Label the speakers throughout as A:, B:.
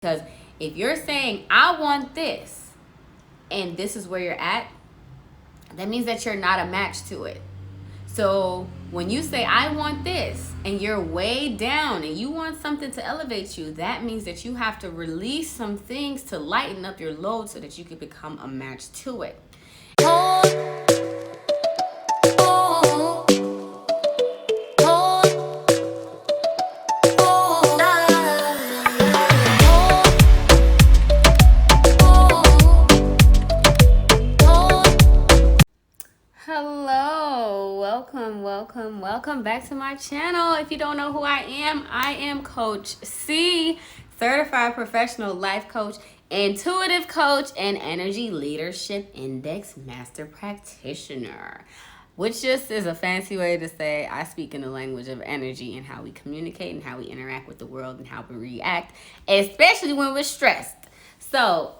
A: Because if you're saying, I want this, and this is where you're at, that means that you're not a match to it. So when you say, I want this, and you're way down and you want something to elevate you, that means that you have to release some things to lighten up your load so that you can become a match to it. Hello, welcome back to my channel. If you don't know who I am Coach C, certified professional life coach, intuitive coach, and energy leadership index master practitioner, which just is a fancy way to say I speak in the language of energy and how we communicate and how we interact with the world and how we react, especially when we're stressed. So,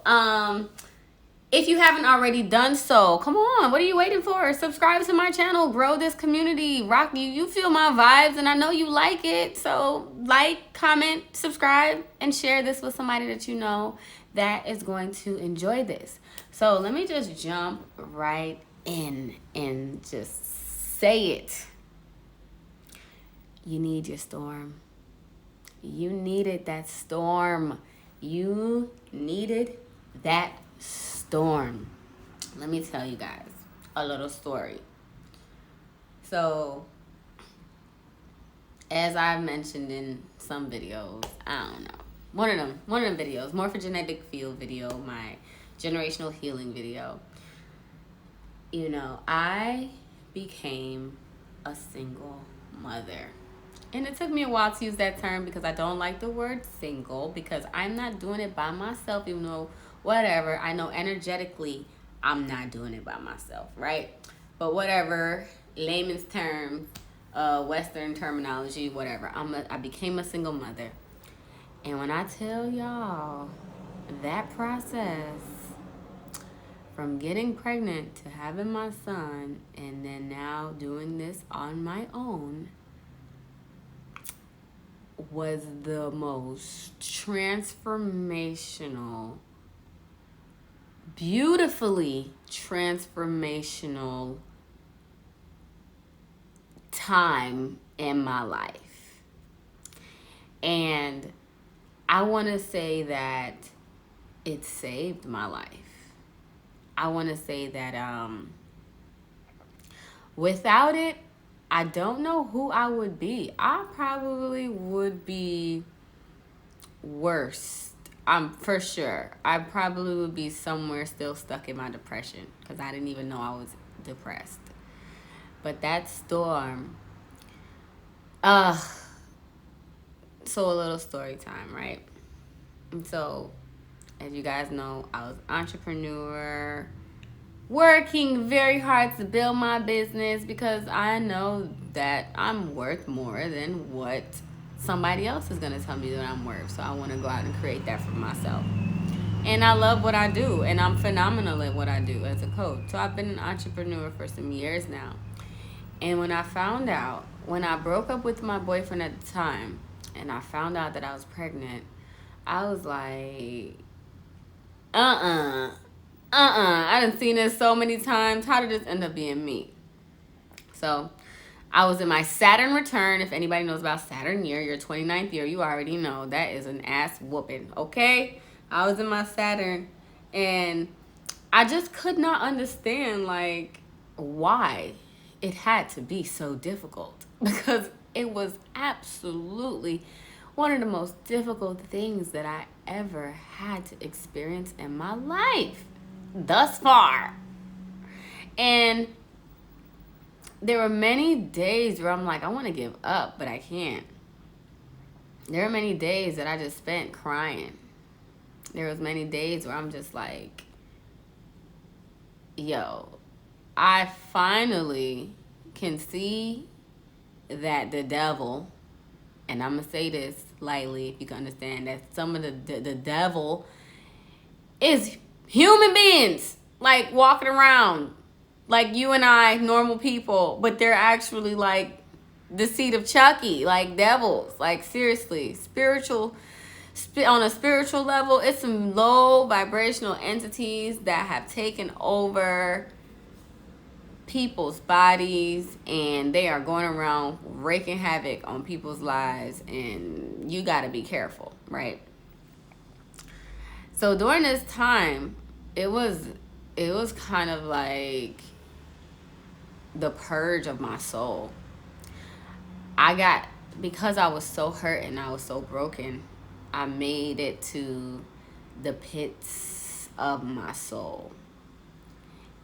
A: if you haven't already done so, come on, what are you waiting for? Subscribe to my channel, grow this community, rock you. You feel my vibes and I know you like it. So like, comment, subscribe, and share this with somebody that you know that is going to enjoy this. So let me just jump right in and just say it. You need your storm. You needed that storm. You needed that storm. Let me tell you guys a little story. So, as I've mentioned in some videos, I don't know, one of them videos, morphogenetic field video, my generational healing video, you know, I became a single mother. And it took me a while to use that term because I don't like the word single, because I'm not doing it by myself, even though whatever, I know energetically I'm not doing it by myself, right? But whatever, layman's term, Western terminology, whatever, I became a single mother. And when I tell y'all, that process from getting pregnant to having my son and then now doing this on my own was the most transformational, beautifully transformational time in my life. And I want to say that it saved my life. I want to say that without it, I don't know who I would be. I probably would be worse. For sure. I probably would be somewhere still stuck in my depression because I didn't even know I was depressed. But that storm, so a little story time, right? And so, as you guys know, I was an entrepreneur, working very hard to build my business because I know that I'm worth more than what somebody else is going to tell me that I'm worth. So I want to go out and create that for myself. And I love what I do, and I'm phenomenal at what I do as a coach. So I've been an entrepreneur for some years now. And when I broke up with my boyfriend at the time, and I found out that I was pregnant, I was like, I done seen this so many times. How did this end up being me? So I was in my Saturn return. If anybody knows about Saturn year, your 29th year, you already know that is an ass whooping, okay? I was in my Saturn, and I just could not understand, like, why it had to be so difficult. Because it was absolutely one of the most difficult things that I ever had to experience in my life thus far. And there were many days where I'm like, I want to give up, but I can't. There are many days that I just spent crying. There was many days where I'm just like, yo, I finally can see that the devil, and I'm going to say this lightly if you can understand, that some of the devil is human beings, like walking around like you and I, normal people, but they're actually like the seed of Chucky, like devils, like seriously, spiritual on a spiritual level, it's some low vibrational entities that have taken over people's bodies, and they are going around wreaking havoc on people's lives, and you got to be careful, right? So during this time, it was kind of like the purge of my soul. Because I was so hurt and I was so broken, I made it to the pits of my soul.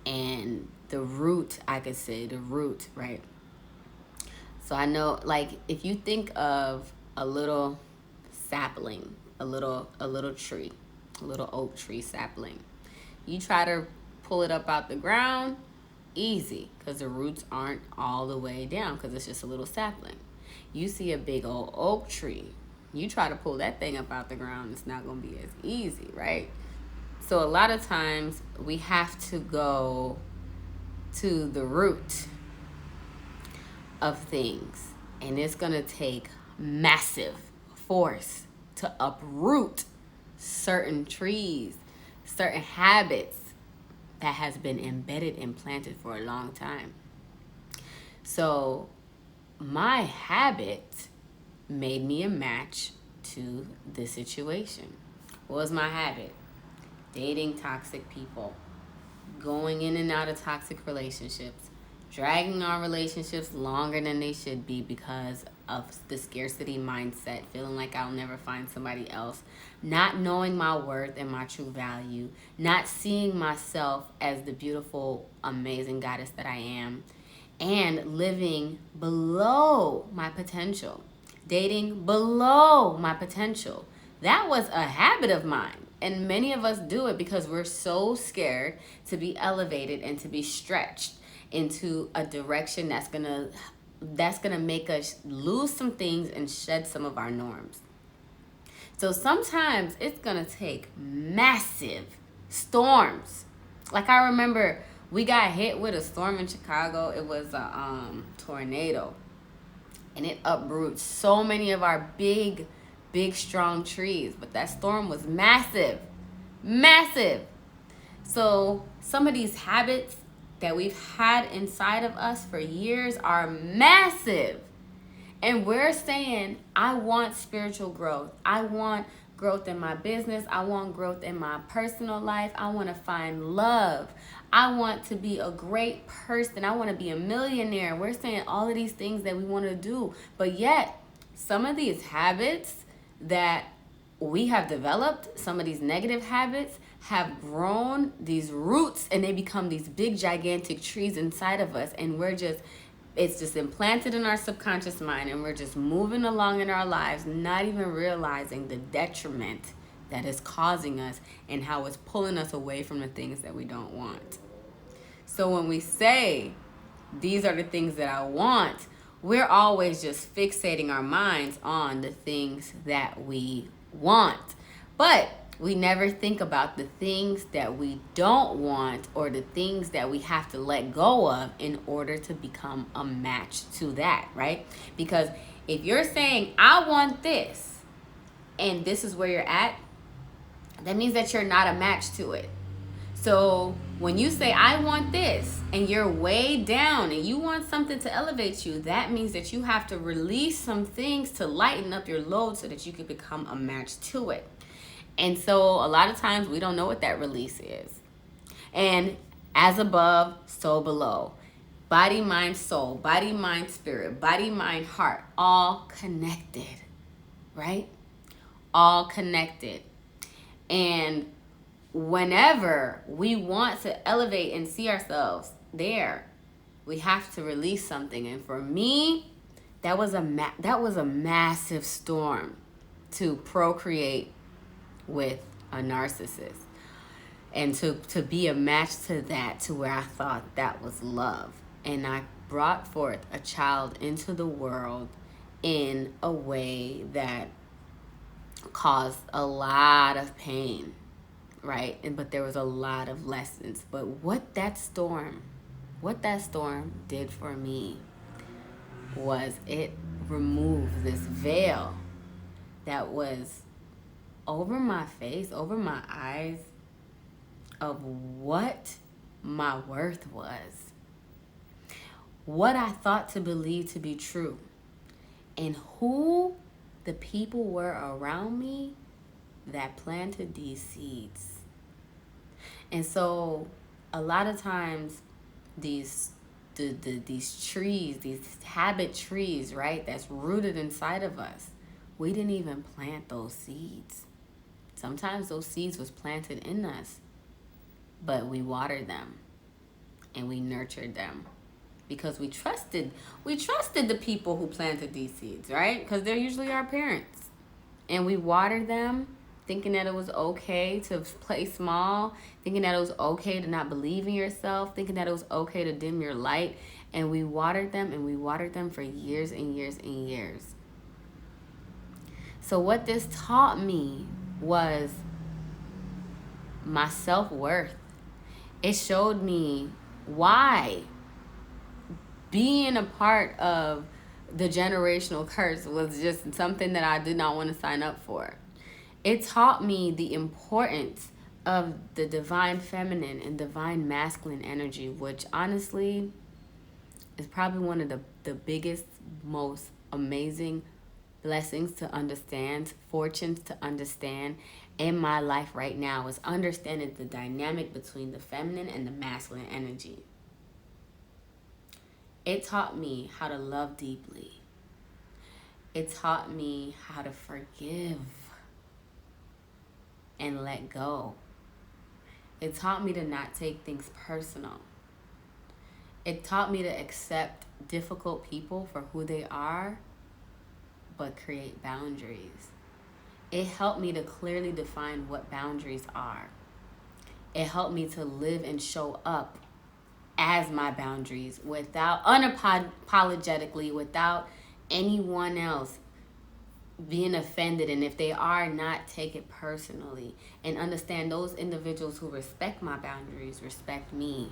A: And the root, I could say, the root, right? So I know, like, if you think of a little sapling, a little tree, a little oak tree sapling, you try to pull it up out the ground, easy, because the roots aren't all the way down, because it's just a little sapling. You see a big old oak tree, you try to pull that thing up out the ground, it's not going to be as easy, right? So a lot of times we have to go to the root of things, and it's going to take massive force to uproot certain trees, certain habits that has been embedded and planted for a long time. So my habit made me a match to this situation. What was my habit? Dating toxic people, going in and out of toxic relationships, dragging our relationships longer than they should be because of the scarcity mindset, feeling like I'll never find somebody else, not knowing my worth and my true value, not seeing myself as the beautiful, amazing goddess that I am, and living below my potential, dating below my potential. That was a habit of mine. And many of us do it because we're so scared to be elevated and to be stretched into a direction that's gonna make us lose some things and shed some of our norms. So sometimes it's gonna take massive storms. Like, I remember we got hit with a storm in Chicago. It was a tornado, and it uprooted so many of our big strong trees. But that storm was massive. So some of these habits that we've had inside of us for years are massive. And we're saying, I want spiritual growth. I want growth in my business. I want growth in my personal life. I want to find love. I want to be a great person. I want to be a millionaire. We're saying all of these things that we want to do. But yet, some of these habits that we have developed, some of these negative habits, have grown these roots, and they become these big gigantic trees inside of us, and it's just implanted in our subconscious mind, and we're just moving along in our lives, not even realizing the detriment that is causing us and how it's pulling us away from the things that we don't want. So when we say, these are the things that I want, we're always just fixating our minds on the things that we want. But we never think about the things that we don't want, or the things that we have to let go of in order to become a match to that, right? Because if you're saying, I want this, and this is where you're at, that means that you're not a match to it. So when you say, I want this, and you're way down and you want something to elevate you, that means that you have to release some things to lighten up your load so that you can become a match to it. And so a lot of times we don't know what that release is. And as above, so below. Body, mind, soul, body, mind, spirit, body, mind, heart, all connected, right? All connected. And whenever we want to elevate and see ourselves there, we have to release something. And for me, that was a massive storm to procreate with a narcissist, and to be a match to that, to where I thought that was love. And I brought forth a child into the world in a way that caused a lot of pain, right? But there was a lot of lessons. But what that storm did for me was it removed this veil that was over my face, over my eyes of what my worth was, what I thought to believe to be true, and who the people were around me that planted these seeds. And so a lot of times these these trees, these habit trees, right, that's rooted inside of us, we didn't even plant those seeds. Sometimes those seeds was planted in us, but we watered them and we nurtured them because we trusted the people who planted these seeds, right? Because they're usually our parents. And we watered them thinking that it was okay to play small, thinking that it was okay to not believe in yourself, thinking that it was okay to dim your light. And we watered them, and we watered them for years and years and years. So what this taught me was my self-worth. It showed me why being a part of the generational curse was just something that I did not want to sign up for. It taught me the importance of the divine feminine and divine masculine energy, which honestly is probably one of the biggest, most amazing blessings to understand, fortunes to understand in my life right now, is understanding the dynamic between the feminine and the masculine energy. It taught me how to love deeply. It taught me how to forgive and let go. It taught me to not take things personal. It taught me to accept difficult people for who they are, but create boundaries. It helped me to clearly define what boundaries are. It helped me to live and show up as my boundaries without unapologetically, without anyone else being offended, and if they are, not take it personally, and understand those individuals who respect my boundaries respect me.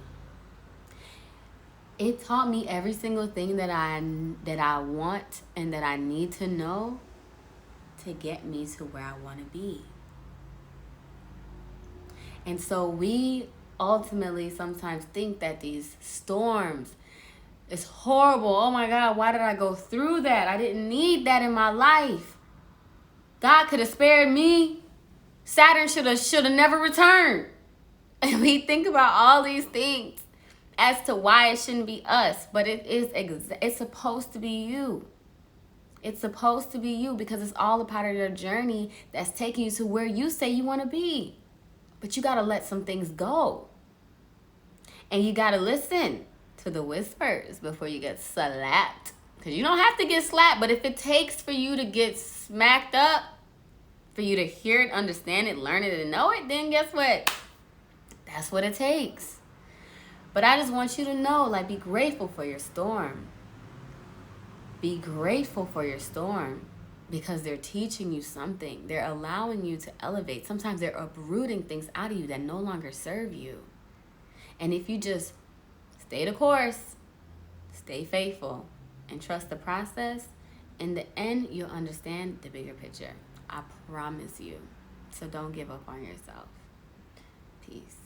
A: It taught me every single thing that I want and that I need to know to get me to where I want to be. And so we ultimately sometimes think that these storms is horrible. Oh my God, why did I go through that? I didn't need that in my life. God could have spared me. Saturn should have never returned. And we think about all these things as to why it shouldn't be us, but it's supposed to be you. It's supposed to be you because it's all a part of your journey that's taking you to where you say you want to be. But you got to let some things go. And you got to listen to the whispers before you get slapped. Because you don't have to get slapped, but if it takes for you to get smacked up, for you to hear it, understand it, learn it, and know it, then guess what? That's what it takes. But I just want you to know, like, be grateful for your storm. Be grateful for your storm because they're teaching you something. They're allowing you to elevate. Sometimes they're uprooting things out of you that no longer serve you. And if you just stay the course, stay faithful, and trust the process, in the end, you'll understand the bigger picture. I promise you. So don't give up on yourself. Peace.